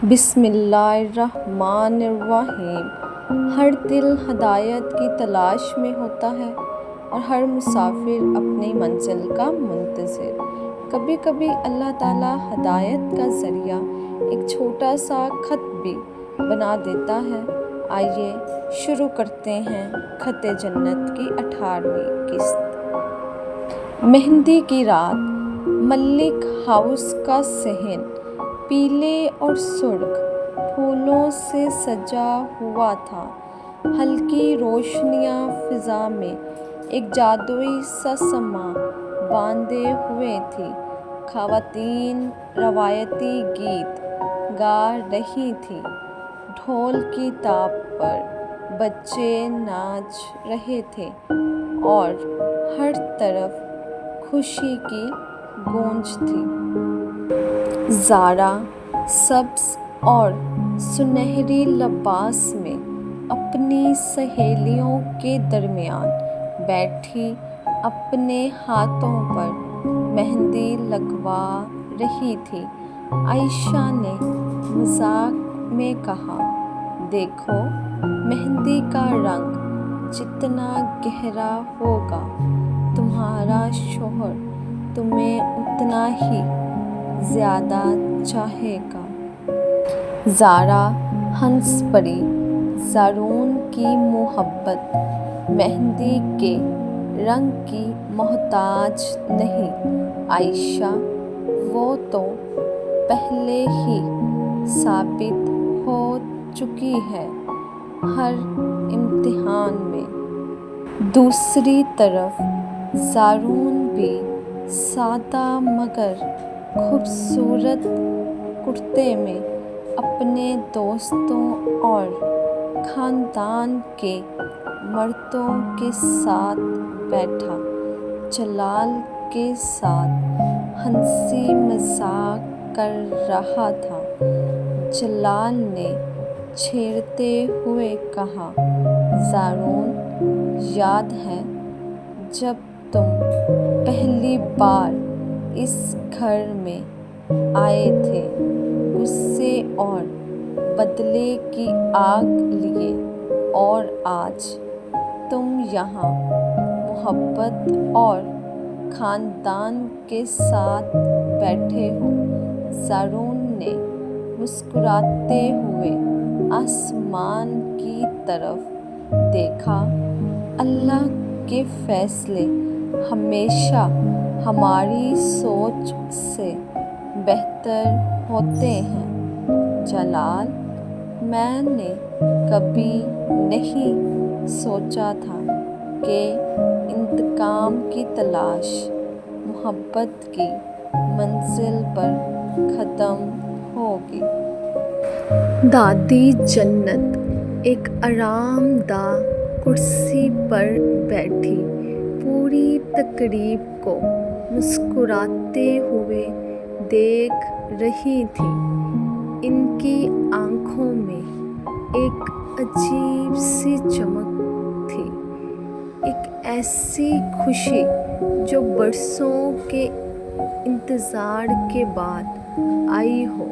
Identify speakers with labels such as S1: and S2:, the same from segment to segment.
S1: بسم اللہ الرحمن الرحیم۔ ہر دل ہدایت کی تلاش میں ہوتا ہے اور ہر مسافر اپنی منزل کا منتظر۔ کبھی کبھی اللہ تعالیٰ ہدایت کا ذریعہ ایک چھوٹا سا خط بھی بنا دیتا ہے۔ آئیے شروع کرتے ہیں خط جنت کی 18ویں قسط۔ مہندی کی رات۔ ملک ہاؤس کا صحن پیلے اور سرخ پھولوں سے سجا ہوا تھا۔ ہلکی روشنیاں فضا میں ایک جادوئی سا سما باندھے ہوئے تھیں۔ خواتین روایتی گیت گا رہی تھیں۔ ڈھول کی تاب پر بچے ناچ رہے تھے اور ہر طرف خوشی کی گونج تھی۔ زارا سبز اور سنہری لباس میں اپنی سہیلیوں کے درمیان بیٹھی اپنے ہاتھوں پر مہندی لگوا رہی تھی۔ عائشہ نے مذاق میں کہا، دیکھو، مہندی کا رنگ جتنا گہرا ہوگا، تمہارا شوہر تمہیں اتنا ہی زیادہ چاہے گا۔ زارا ہنس پڑی۔ زارون کی محبت مہندی کے رنگ کی محتاج نہیں عائشہ، وہ تو پہلے ہی ثابت ہو چکی ہے ہر امتحان میں۔ دوسری طرف زارون بھی سادہ مگر خوبصورت کرتے میں اپنے دوستوں اور خاندان کے مردوں کے ساتھ بیٹھا جلال کے ساتھ ہنسی مذاق کر رہا تھا۔ جلال نے چھیڑتے ہوئے کہا، زارون، یاد ہے جب تم پہلی بار اس گھر میں آئے تھے، غصے اور بدلے کی آگ لیے، اور آج تم یہاں محبت اور خاندان کے ساتھ بیٹھے ہو۔ زارون نے مسکراتے ہوئے آسمان کی طرف دیکھا۔ اللہ کے فیصلے ہمیشہ ہماری سوچ سے بہتر ہوتے ہیں جلال، میں نے کبھی نہیں سوچا تھا کہ انتقام کی تلاش محبت کی منزل پر ختم ہوگی۔ دادی جنت ایک آرام دہ کرسی پر بیٹھی پوری تقریب کو مسکراتے ہوئے دیکھ رہی تھی۔ ان کی آنکھوں میں ایک عجیب سی چمک تھی، ایک ایسی خوشی جو برسوں کے انتظار کے بعد آئی ہو۔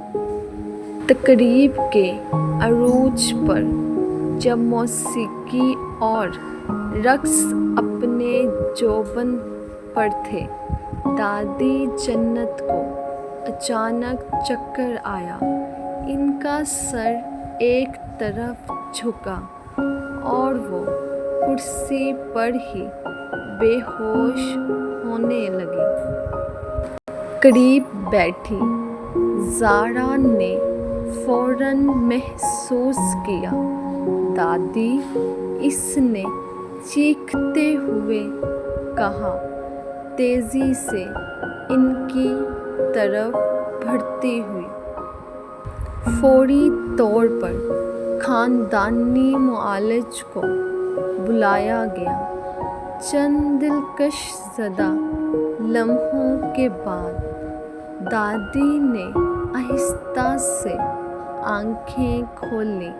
S1: تقریب کے عروج پر جب موسیقی اور رقص اپنے جوبن پر تھے، دادی جنت کو اچانک چکر آیا۔ ان کا سر ایک طرف جھکا اور وہ کرسی پر ہی بے ہوش ہونے لگی۔ قریب بیٹھی زارا نے فوراً محسوس کیا، دادی، اس نے چیختے ہوئے کہا، تیزی سے ان کی طرف بڑھتی ہوئی۔ فوری طور پر خاندانی معالج کو بلایا گیا۔ چند دلکش زدہ لمحوں کے بعد دادی نے آہستہ سے آنکھیں کھولیں،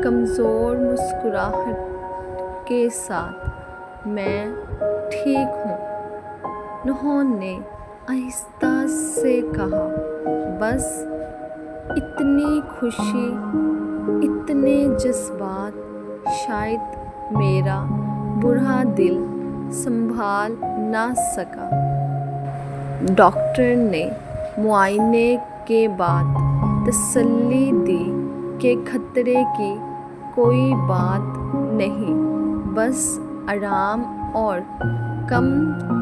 S1: کمزور مسکراہٹ کے ساتھ، میں ٹھیک ہوں، انہوں نے آہستہ سے کہا، بس اتنی خوشی، اتنے جذبات شاید میرا برا دل سنبھال نہ سکا۔ ڈاکٹر نے معائنے کے بعد تسلی دی کہ خطرے کی کوئی بات نہیں، بس آرام اور کم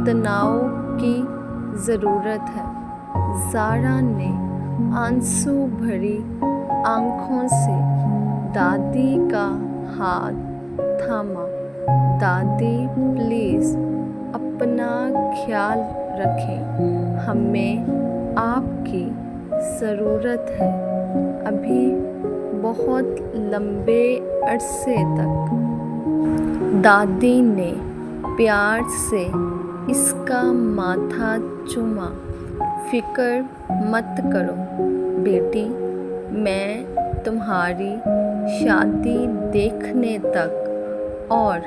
S1: تناؤ کی ضرورت ہے۔ زارا نے آنسو بھری آنکھوں سے دادی کا ہاتھ تھاما۔ دادی پلیز اپنا خیال رکھیں، ہمیں آپ کی ضرورت ہے ابھی بہت لمبے عرصے تک۔ دادی نے پیار سے اس کا ماتھا چوما۔ فکر مت کرو بیٹی، میں تمہاری شادی دیکھنے تک اور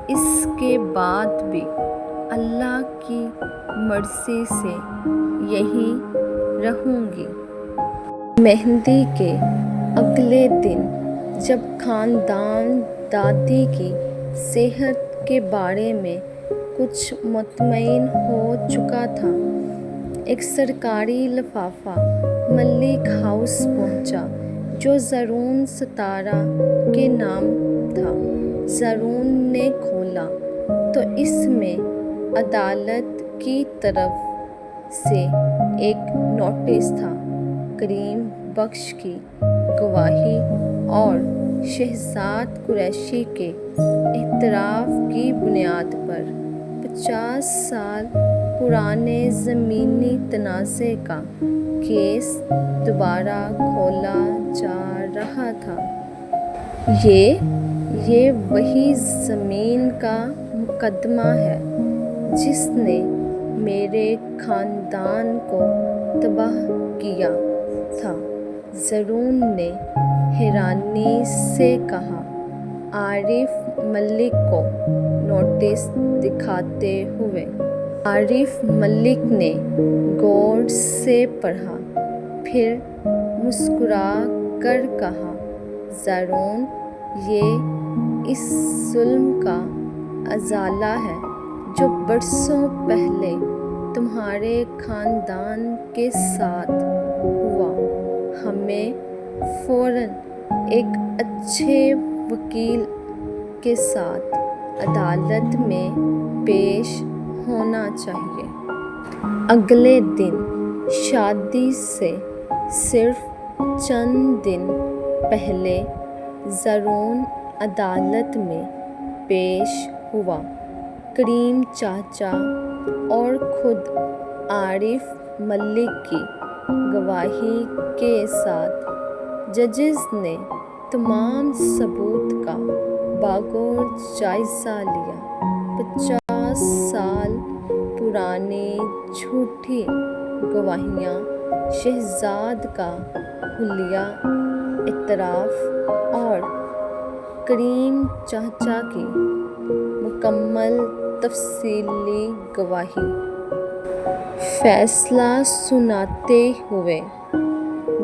S1: اس کے بعد بھی اللہ کی مرضی سے یہیں رہوں گی۔ مہندی کے اگلے دن جب خاندان دادی کی صحت کے بارے میں کچھ مطمئن ہو چکا تھا، ایک سرکاری لفافہ ملک ہاؤس پہنچا جو زرون ستارہ کے نام تھا۔ زرون نے کھولا تو اس میں عدالت کی طرف سے ایک نوٹس تھا۔ کریم بخش کی گواہی اور شہزاد قریشی کے اعتراف کی بنیاد پر 50 سال پرانے زمینی تنازع کا کیس دوبارہ کھولا جا رہا تھا۔ یہ وہی زمین کا مقدمہ ہے جس نے میرے خاندان کو تباہ کیا تھا، زرون نے حیرانی سے کہا۔ عارف ملک کو نوٹس دکھاتے ہوئے عارف ملک نے غور سے پڑھا، پھر مسکرا کر کہا، زرون، یہ اس ظلم کا ازالہ ہے جو برسوں پہلے تمہارے خاندان کے ساتھ ہوا۔ ہمیں فوراً ایک اچھے وکیل کے ساتھ عدالت میں پیش ہونا چاہیے۔ اگلے دن شادی سے صرف چند دن پہلے زرون عدالت میں پیش ہوا۔ کریم چاچا اور خود عارف ملک کی گواہی کے ساتھ ججز نے تمام ثبوت کا باغور جائزہ لیا۔ 50 سال پرانی جھوٹی گواہیاں، شہزاد کا حلیہ اعتراف اور کریم چاچا کی مکمل تفصیلی گواہی۔ فیصلہ سناتے ہوئے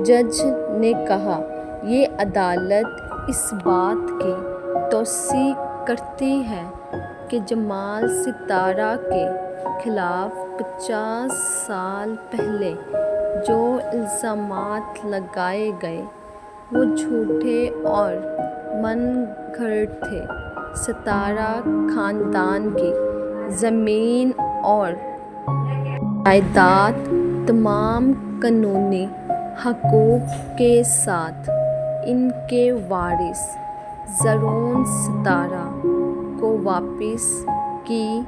S1: جج نے کہا، یہ عدالت اس بات کی توثیق کرتی ہے کہ جمال ستارہ کے خلاف 50 سال پہلے جو الزامات لگائے گئے وہ جھوٹے اور من گھڑت تھے۔ ستارہ خاندان کی زمین اور جائیداد تمام قانونی حقوق کے ساتھ ان کے وارث زرون ستارہ کو واپس کی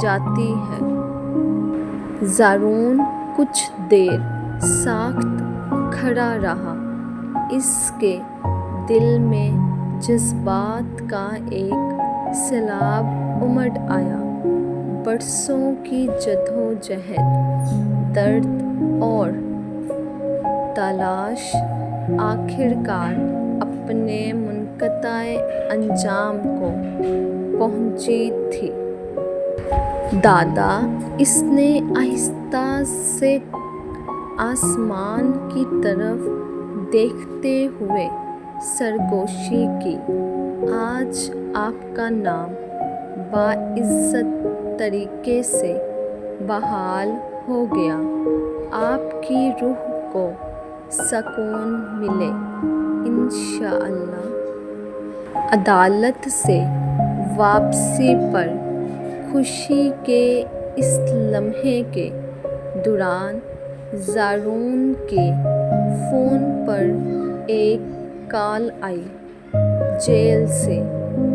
S1: جاتی ہے۔ زرون کچھ دیر ساکت کھڑا رہا، اس کے دل میں جذبات کا ایک سیلاب امڑ آیا۔ برسوں کی جدوجہد، درد اور تلاش آخرکار اپنے منقطع انجام کو پہنچی تھی۔ دادا، اس نے آہستہ سے آسمان کی طرف دیکھتے ہوئے سرگوشی کی۔ آج آپ کا نام باعزت طریقے سے بحال ہو گیا۔ آپ کی روح کو سکون ملے انشاءاللہ۔ عدالت سے واپسی پر خوشی کے اس لمحے کے دوران زارون کے فون پر ایک کال آئی جیل سے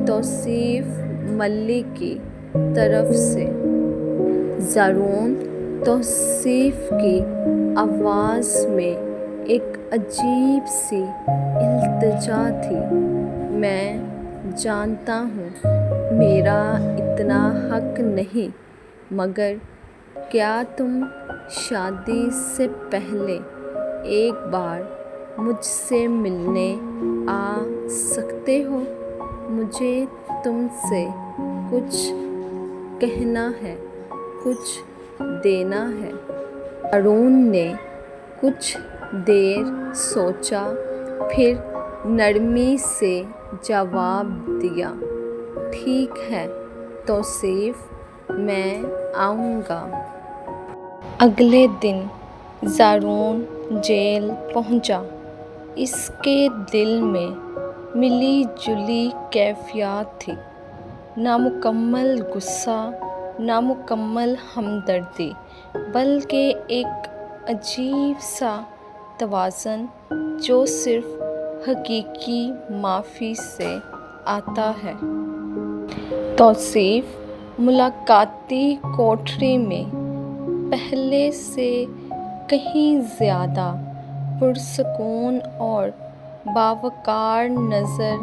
S1: توصیف ملک کی طرف سے۔ زارون توصیف کی آواز میں ایک عجیب سی التجا تھی۔ میں جانتا ہوں میرا اتنا حق نہیں، مگر کیا تم شادی سے پہلے ایک بار مجھ سے ملنے آ سکتے ہو؟ مجھے تم سے کچھ کہنا ہے، کچھ دینا ہے۔ زارون نے کچھ دیر سوچا، پھر نرمی سے جواب دیا، ٹھیک ہے توصیف، میں آؤں گا۔ اگلے دن زارون جیل پہنچا۔ اس کے دل میں ملی جلی کیفیات تھی، نامکمل غصہ، نامکمل ہمدردی، بلکہ ایک عجیب سا توازن جو صرف حقیقی معافی سے آتا ہے۔ توصیف ملاقاتی کوٹری میں پہلے سے کہیں زیادہ پرسکون اور باوقار نظر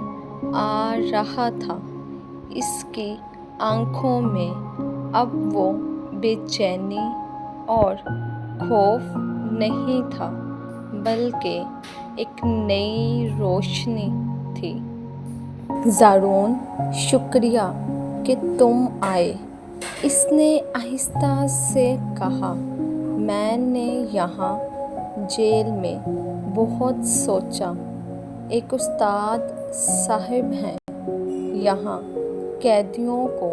S1: آ رہا تھا۔ اس کی آنکھوں میں اب وہ بے چینی اور خوف نہیں تھا، بلکہ ایک نئی روشنی تھی۔ زارون، شکریہ کہ تم آئے، اس نے آہستہ سے کہا۔ میں نے یہاں جیل میں بہت سوچا۔ ایک استاد صاحب ہیں، یہاں قیدیوں کو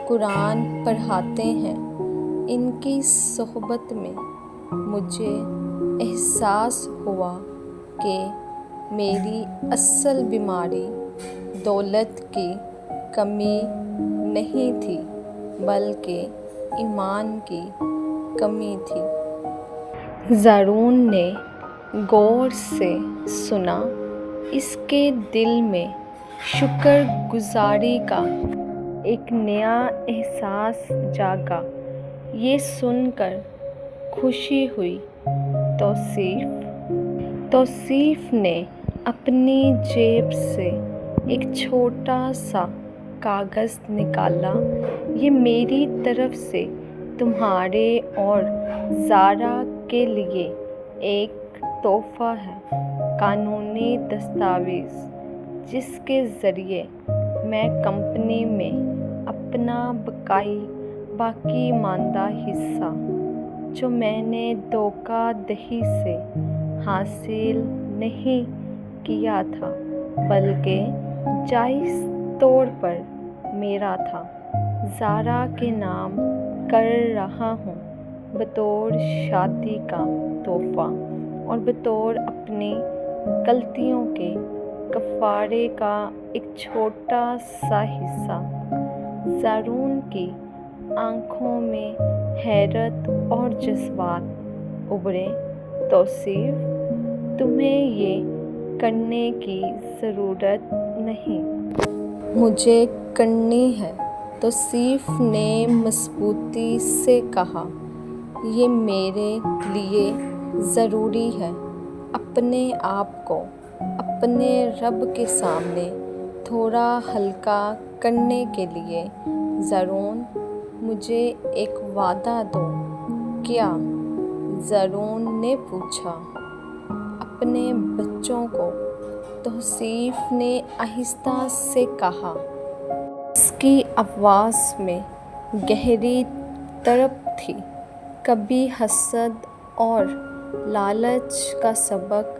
S1: قرآن پڑھاتے ہیں۔ ان کی صحبت میں مجھے احساس ہوا کہ میری اصل بیماری دولت کی کمی نہیں تھی، بلکہ ایمان کی کمی تھی۔ زارون نے غور سے سنا۔ اس کے دل میں شکر گزاری کا ایک نیا احساس جاگا۔ یہ سن کر خوشی ہوئی۔ توصیف نے اپنی جیب سے ایک چھوٹا سا کاغذ نکالا۔ یہ میری طرف سے تمہارے اور زارا کے لیے ایک تحفہ ہے، قانونی دستاویز جس کے ذریعے میں کمپنی میں اپنا باقی ماندہ حصہ، جو میں نے دھوکہ دہی سے حاصل نہیں کیا تھا بلکہ جائز طور پر میرا تھا، زارا کے نام کر رہا ہوں، بطور شادی کا تحفہ اور بطور اپنی غلطیوں کے کفارے کا ایک چھوٹا سا حصہ۔ زارون کی آنکھوں میں حیرت اور جذبات ابھرے۔ توصیف، تمہیں یہ کرنے کی ضرورت نہیں، مجھے کرنی ہے، توصیف نے مضبوطی سے کہا۔ یہ میرے لیے ضروری ہے۔ اپنے آپ کو اپنے رب کے سامنے تھوڑا ہلکا کرنے کے لیے۔ زارون، مجھے ایک وعدہ دو۔ کیا؟ زارون نے پوچھا۔ اپنے بچوں کو، توصیف نے آہستہ سے کہا۔ اس کی آواز میں گہری تڑپ تھی۔ کبھی حسد اور لالچ کا سبق